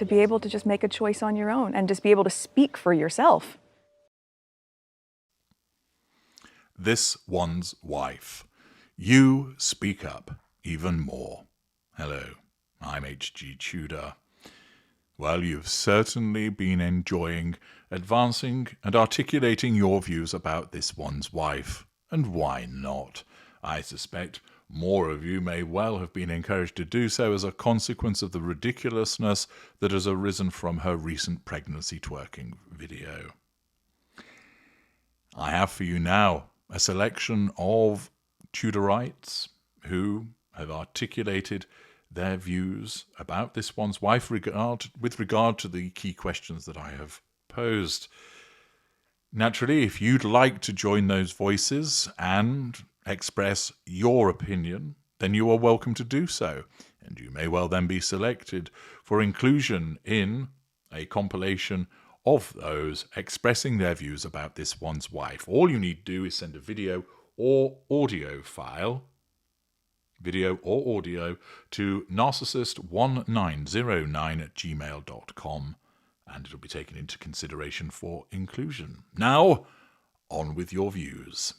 to be able to just make a choice on your own and just be able to speak for yourself. This one's wife. You speak up even more. Hello, I'm HG Tudor. Well, you've certainly been enjoying advancing and articulating your views about this one's wife. And why not? I suspect more of you may well have been encouraged to do so as a consequence of the ridiculousness that has arisen from her recent pregnancy twerking video. I have for you now a selection of Tudorites who have articulated their views about this one's wife with regard to the key questions that I have posed. Naturally, if you'd like to join those voices and express your opinion, then you are welcome to do so, and you may well then be selected for inclusion in a compilation of those expressing their views about this one's wife. All you need to do is send a video or audio file, video or audio, to narcissist1909@gmail.com, and it'll be taken into consideration for inclusion. Now, on with your views.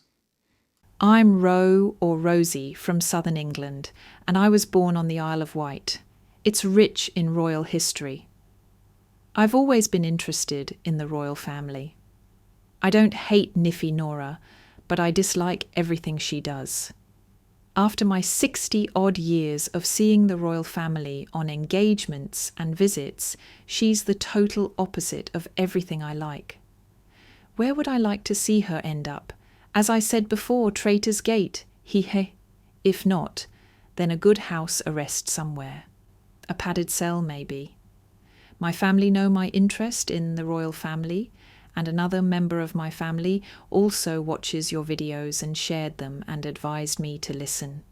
I'm Ro or Rosie from southern England, and I was born on the Isle of Wight. It's rich in royal history. I've always been interested in the royal family. I don't hate Niffy Nora, but I dislike everything she does. After my 60-odd years of seeing the royal family on engagements and visits, she's the total opposite of everything I like. Where would I like to see her end up? As I said before, Traitor's Gate, he. If not, then a good house arrest somewhere. A padded cell, maybe. My family know my interest in the royal family, and another member of my family also watches your videos and shared them and advised me to listen.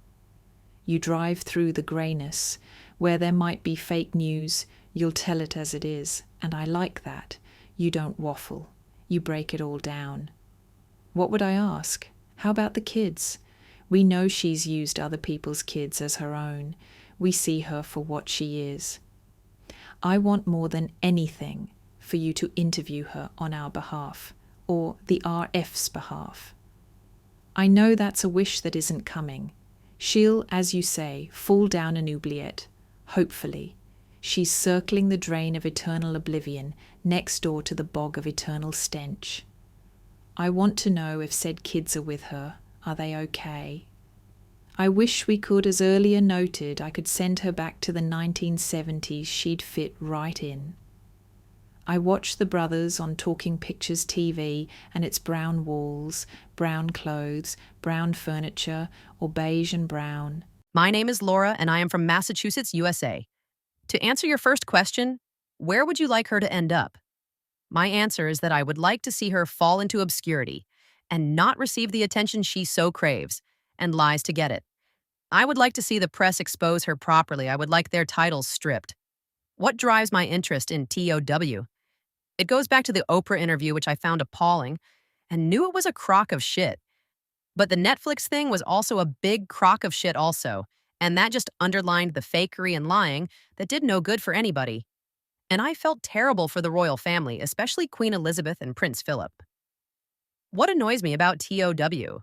You drive through the greyness. Where there might be fake news, you'll tell it as it is, and I like that. You don't waffle. You break it all down. What would I ask? How about the kids? We know she's used other people's kids as her own. We see her for what she is. I want more than anything for you to interview her on our behalf, or the RF's behalf. I know that's a wish that isn't coming. She'll, as you say, fall down an oubliette, hopefully. She's circling the drain of eternal oblivion, next door to the bog of eternal stench. I want to know if said kids are with her. Are they okay? I wish we could, as earlier noted, I could send her back to the 1970s. She'd fit right in. I watch the brothers on Talking Pictures TV, and it's brown walls, brown clothes, brown furniture, or beige and brown. My name is Laura, and I am from Massachusetts, USA. To answer your first question, where would you like her to end up? My answer is that I would like to see her fall into obscurity and not receive the attention she so craves and lies to get it. I would like to see the press expose her properly. I would like their titles stripped. What drives my interest in TOW? It goes back to the Oprah interview, which I found appalling and knew it was a crock of shit. But the Netflix thing was also a big crock of shit also, and that just underlined the fakery and lying that did no good for anybody. And I felt terrible for the royal family, especially Queen Elizabeth and Prince Philip. What annoys me about TOW?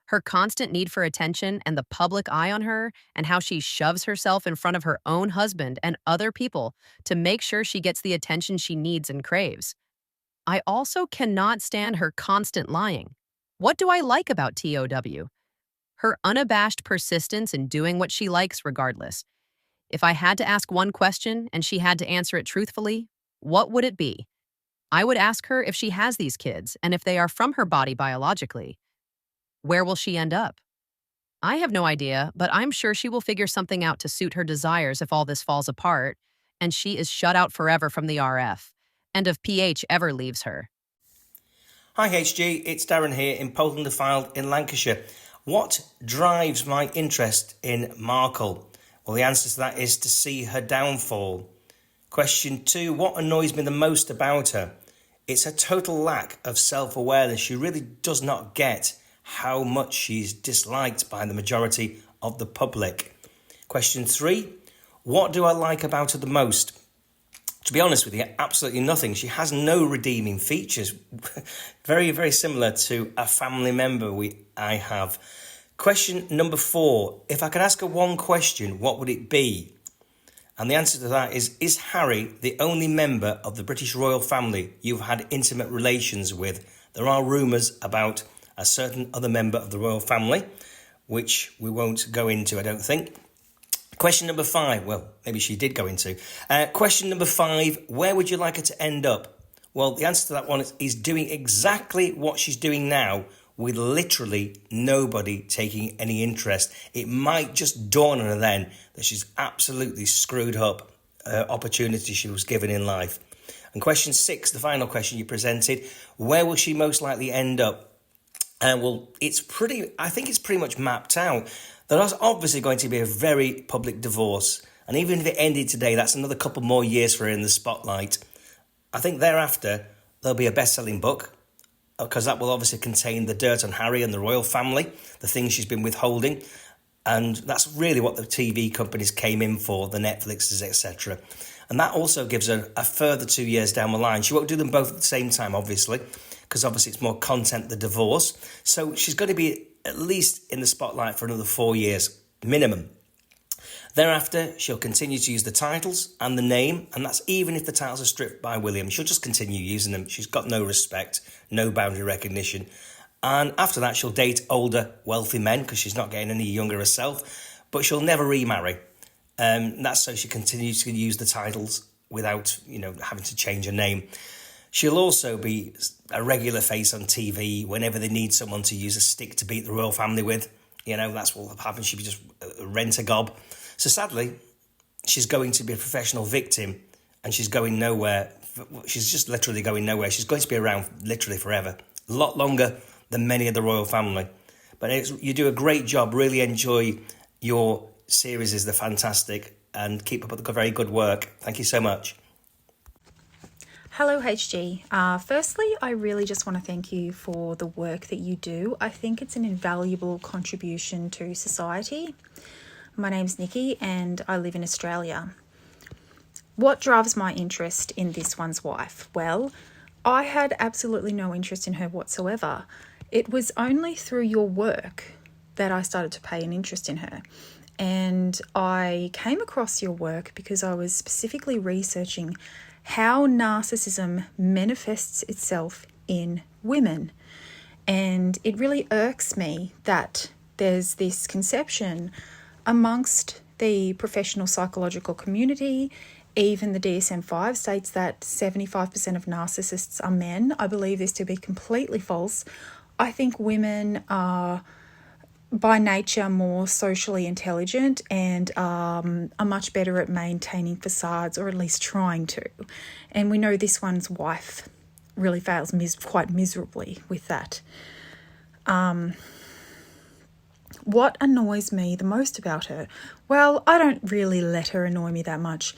Her constant need for attention and the public eye on her, and how she shoves herself in front of her own husband and other people to make sure she gets the attention she needs and craves. I also cannot stand her constant lying. What do I like about TOW? Her unabashed persistence in doing what she likes regardless. If I had to ask one question and she had to answer it truthfully, what would it be? I would ask her if she has these kids and if they are from her body biologically. Where will she end up? I have no idea, but I'm sure she will figure something out to suit her desires if all this falls apart, and she is shut out forever from the RF, and if PH ever leaves her. Hi HG, it's Darren here in Poland-le-Fylde in Lancashire. What drives my interest in Markle? Well, the answer to that is to see her downfall. Question 2, what annoys me the most about her? It's her total lack of self-awareness. She really does not get how much she's disliked by the majority of the public. Question 3, what do I like about her the most? To be honest with you, absolutely nothing. She has no redeeming features. Very, very similar to a family member I have. Question number 4. If I could ask her one question, what would it be? And the answer to that is Harry the only member of the British royal family you've had intimate relations with? There are rumours about a certain other member of the royal family, which we won't go into, I don't think. Question number 5, well, maybe she did go into. Question number 5, where would you like her to end up? Well, the answer to that one is doing exactly what she's doing now, with literally nobody taking any interest. It might just dawn on her then that she's absolutely screwed up opportunity she was given in life. And question 6, the final question you presented, where will she most likely end up? Well, I think it's pretty much mapped out. There's obviously going to be a very public divorce. And even if it ended today, that's another couple more years for her in the spotlight. I think thereafter, there'll be a best-selling book, because that will obviously contain the dirt on Harry and the royal family, the things she's been withholding. And that's really what the TV companies came in for, the Netflixes, etc. And that also gives her a further 2 years down the line. She won't do them both at the same time, obviously, because obviously it's more content, the divorce. So she's going to be at least in the spotlight for another 4 years, minimum. Thereafter, she'll continue to use the titles and the name, and that's even if the titles are stripped by William. She'll just continue using them. She's got no respect, no boundary recognition. And after that, she'll date older, wealthy men, because she's not getting any younger herself, but she'll never remarry. That's so she continues to use the titles without, having to change her name. She'll also be a regular face on TV whenever they need someone to use a stick to beat the royal family with. That's what will happen. She'll be just rent a gob. So sadly, she's going to be a professional victim, and she's going nowhere. She's just literally going nowhere. She's going to be around literally forever. A lot longer than many of the royal family. But you do a great job. Really enjoy your series. They're fantastic. And keep up with the very good work. Thank you so much. Hello HG. Firstly, I really just want to thank you for the work that you do. I think it's an invaluable contribution to society. My name's Nikki and I live in Australia. What drives my interest in this one's wife? Well, I had absolutely no interest in her whatsoever. It was only through your work that I started to pay an interest in her. And I came across your work because I was specifically researching how narcissism manifests itself in women. And it really irks me that there's this conception amongst the professional psychological community. Even the DSM-5 states that 75% of narcissists are men. I believe this to be completely false. I think women are by nature more socially intelligent and are much better at maintaining facades, or at least trying to. And we know this one's wife really fails quite miserably with that. What annoys me the most about her? Well, I don't really let her annoy me that much.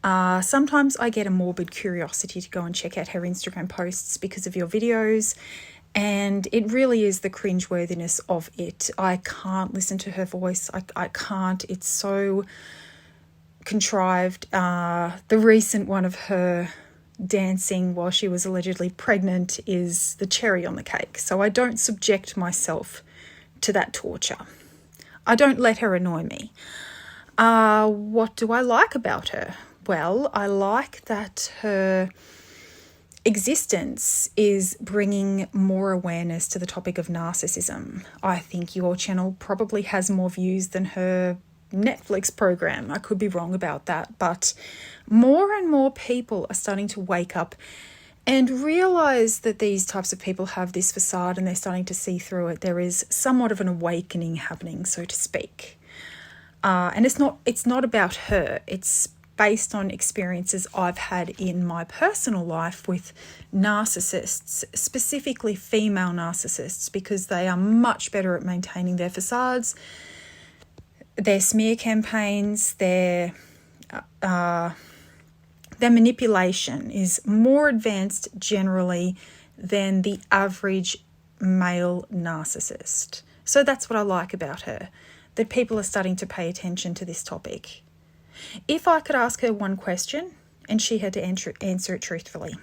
Sometimes I get a morbid curiosity to go and check out her Instagram posts because of your videos. And it really is the cringeworthiness of it. I can't listen to her voice. I can't. It's so contrived. The recent one of her dancing while she was allegedly pregnant is the cherry on the cake. So I don't subject myself to that torture. I don't let her annoy me. What do I like about her? Well, I like that her existence is bringing more awareness to the topic of narcissism. I think your channel probably has more views than her Netflix program. I could be wrong about that, but more and more people are starting to wake up and realize that these types of people have this facade and they're starting to see through it. There is somewhat of an awakening happening, so to speak. And it's not about her. It's based on experiences I've had in my personal life with narcissists, specifically female narcissists, because they are much better at maintaining their facades, their smear campaigns, their manipulation is more advanced generally than the average male narcissist. So that's what I like about her, that people are starting to pay attention to this topic. If I could ask her one question, and she had to answer it truthfully.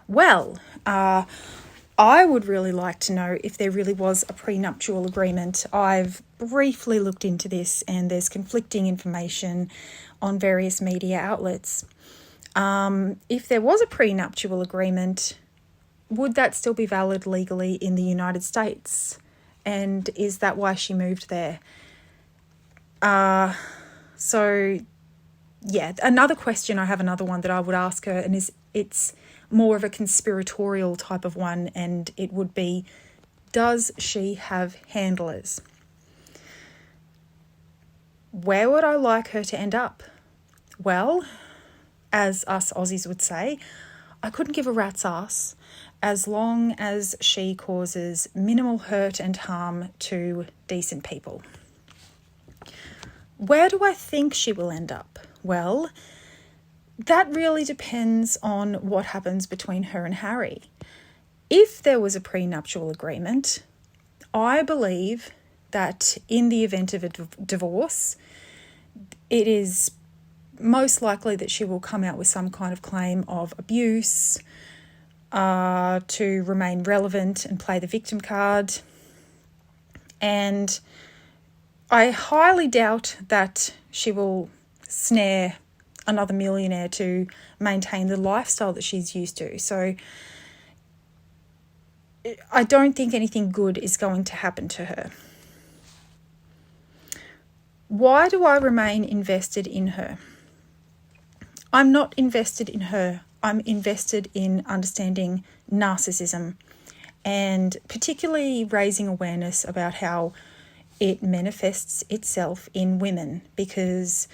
Well, I would really like to know if there really was a prenuptial agreement. I've briefly looked into this, and there's conflicting information on various media outlets. If there was a prenuptial agreement, would that still be valid legally in the United States? And is that why she moved there? So, yeah, another question, I have another one that I would ask her, and it's more of a conspiratorial type of one, and it would be, does she have handlers? Where would I like her to end up? Well, as us Aussies would say, I couldn't give a rat's ass as long as she causes minimal hurt and harm to decent people. Where do I think she will end up? Well, that really depends on what happens between her and Harry. If there was a prenuptial agreement, I believe that in the event of a divorce, it is most likely that she will come out with some kind of claim of abuse, to remain relevant and play the victim card. And I highly doubt that she will snare another millionaire to maintain the lifestyle that she's used to. So I don't think anything good is going to happen to her. Why do I remain invested in her? I'm not invested in her. I'm invested in understanding narcissism, and particularly raising awareness about how it manifests itself in women, because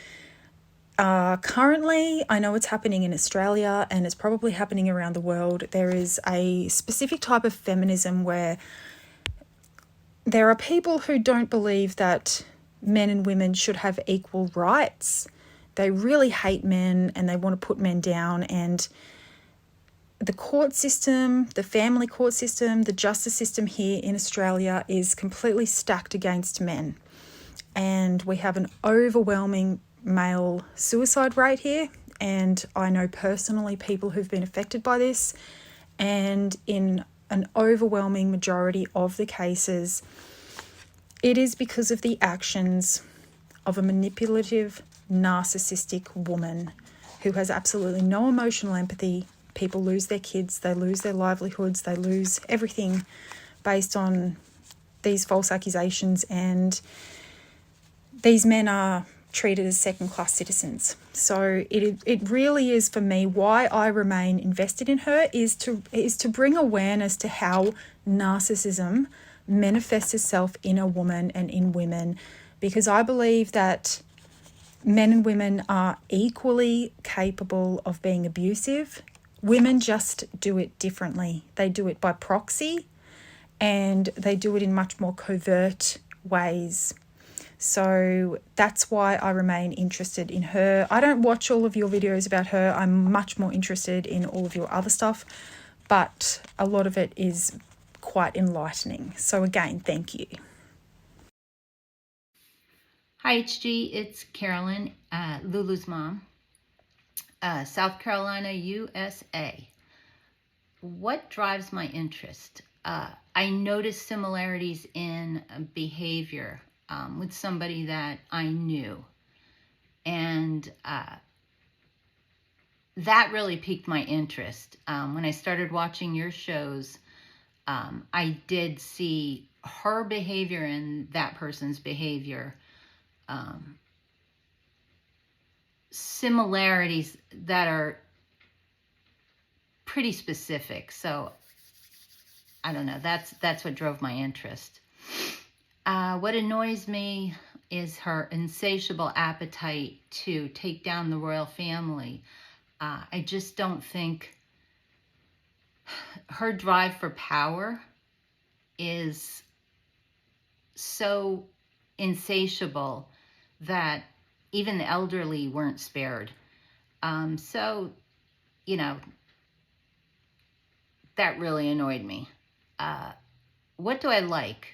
currently, I know it's happening in Australia and it's probably happening around the world. There is a specific type of feminism where there are people who don't believe that men and women should have equal rights. They really hate men and they want to put men down, and the court system, the family court system, the justice system here in Australia is completely stacked against men. And we have an overwhelming male suicide rate here, and I know personally people who've been affected by this, and in an overwhelming majority of the cases, it is because of the actions of a manipulative, narcissistic woman who has absolutely no emotional empathy. People lose their kids, they lose their livelihoods, they lose everything based on these false accusations, and these men are treated as second-class citizens. So it really is, for me, why I remain invested in her is to bring awareness to how narcissism manifests itself in a woman and in women, because I believe that men and women are equally capable of being abusive. Women just do it differently. They do it by proxy, and they do it in much more covert ways. So that's why I remain interested in her. I don't watch all of your videos about her. I'm much more interested in all of your other stuff, but a lot of it is quite enlightening. So again, thank you. Hi, HG. It's Carolyn, Lulu's mom, South Carolina, USA. What drives my interest? I notice similarities in behavior with somebody that I knew. And that really piqued my interest. When I started watching your shows, I did see her behavior and that person's behavior. Similarities that are pretty specific. So I don't know, that's what drove my interest. What annoys me is her insatiable appetite to take down the royal family. I just don't think her drive for power is so insatiable that even the elderly weren't spared. So, you know, that really annoyed me. What do I like?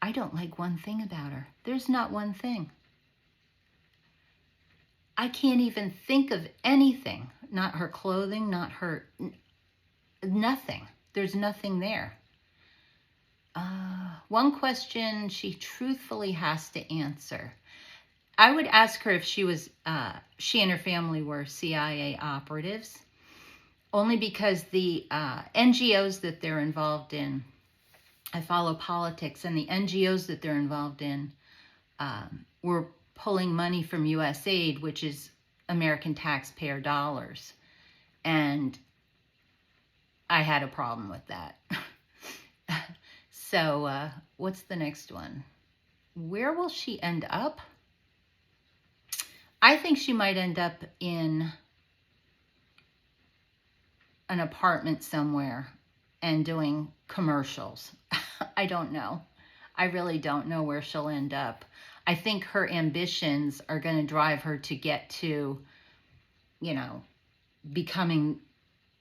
I don't like one thing about her. There's not one thing. I can't even think of anything. Not her clothing, not her, nothing. There's nothing there. One question she truthfully has to answer. I would ask her if she and her family were CIA operatives, only because the NGOs that they're involved in, I follow politics, and the NGOs that they're involved in were pulling money from USAID, which is American taxpayer dollars. And I had a problem with that. So what's the next one? Where will she end up? I think she might end up in an apartment somewhere and doing commercials. I don't know. I really don't know where she'll end up. I think her ambitions are going to drive her to get to, becoming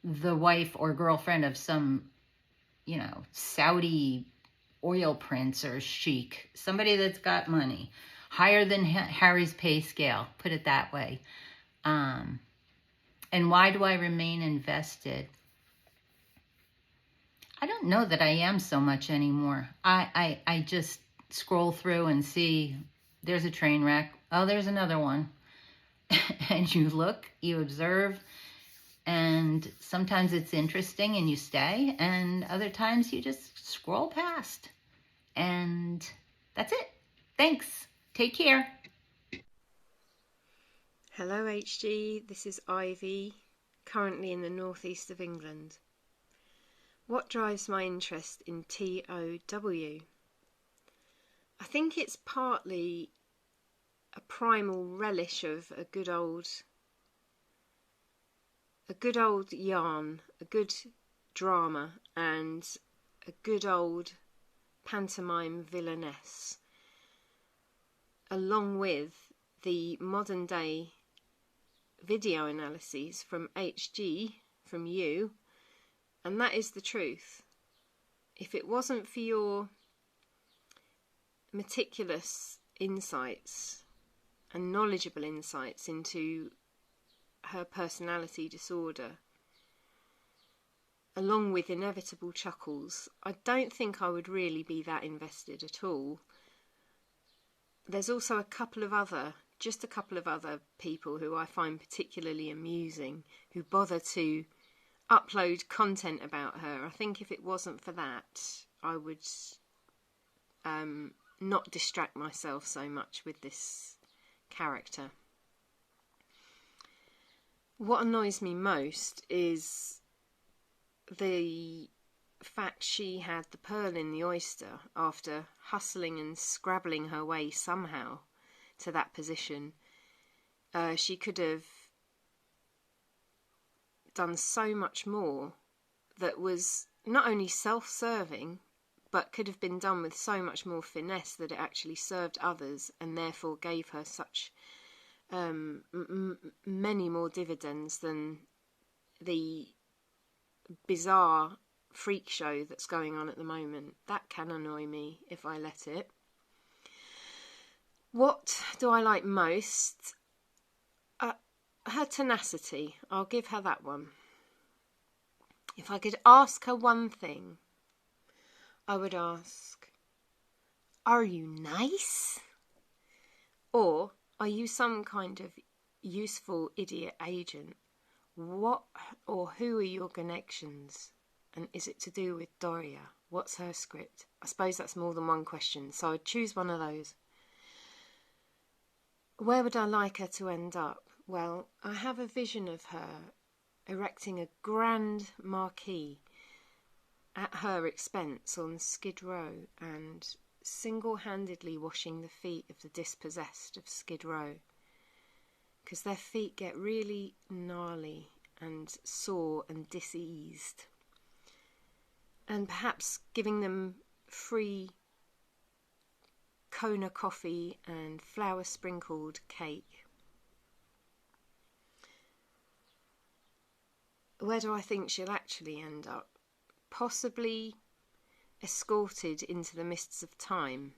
the wife or girlfriend of some, Saudi oil prince or sheik, somebody that's got money, higher than Harry's pay scale, put it that way. And why do I remain invested? I don't know that I am so much anymore. I just scroll through and see there's a train wreck. Oh, there's another one. And you look, you observe, and sometimes it's interesting and you stay, and other times you just scroll past. And that's it. Thanks. Take care. Hello HG, this is Ivy, currently in the northeast of England. What drives my interest in TOW? I think it's partly a primal relish of a good old yarn, a good drama, and a good old pantomime villainess, along with the modern day video analyses from HG, from you, and that is the truth. If it wasn't for your meticulous insights and knowledgeable insights into her personality disorder, along with inevitable chuckles, I don't think I would really be that invested at all. There's also a couple of other people who I find particularly amusing, who bother to upload content about her. I think if it wasn't for that, I would not distract myself so much with this character. What annoys me most is the fact she had the pearl in the oyster after hustling and scrabbling her way somehow to that position. She could have done so much more that was not only self-serving, but could have been done with so much more finesse that it actually served others and therefore gave her such many more dividends than the bizarre freak show that's going on at the moment. That can annoy me if I let it. What do I like most? Her tenacity. I'll give her that one. If I could ask her one thing, I would ask, are you nice? Or are you some kind of useful idiot agent? What or who are your connections? And is it to do with Doria? What's her script? I suppose that's more than one question, so I'd choose one of those. Where would I like her to end up? Well, I have a vision of her erecting a grand marquee at her expense on Skid Row and single-handedly washing the feet of the dispossessed of Skid Row, because their feet get really gnarly and sore and diseased, and perhaps giving them free Kona coffee and flour sprinkled cake. Where do I think she'll actually end up? Possibly escorted into the mists of time,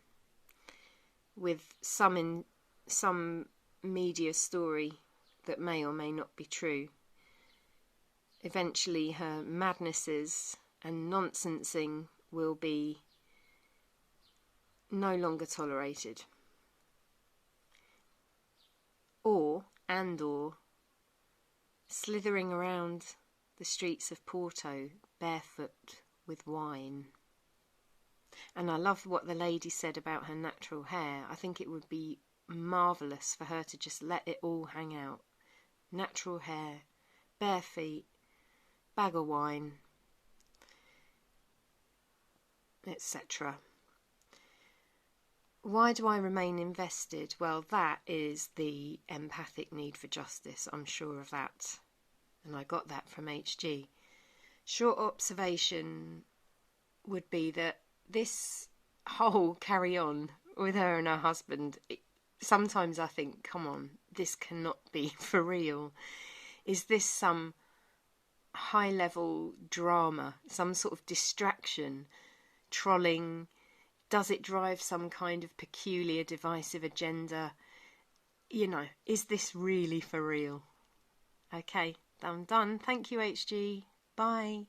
with some media story that may or may not be true. Eventually her madnesses and nonsensing will be no longer tolerated. Or slithering around the streets of Porto barefoot with wine. And I love what the lady said about her natural hair. I think it would be marvellous for her to just let it all hang out. Natural hair, bare feet, bag of wine, etc. Why do I remain invested? Well, that is the empathic need for justice. I'm sure of that. And I got that from HG. Short observation would be that this whole carry on with her and her husband, sometimes I think, come on, this cannot be for real. Is this some high-level drama, some sort of distraction, trolling? Does it drive some kind of peculiar divisive agenda? You know, is this really for real? Okay, I'm done. Thank you, HG. Bye.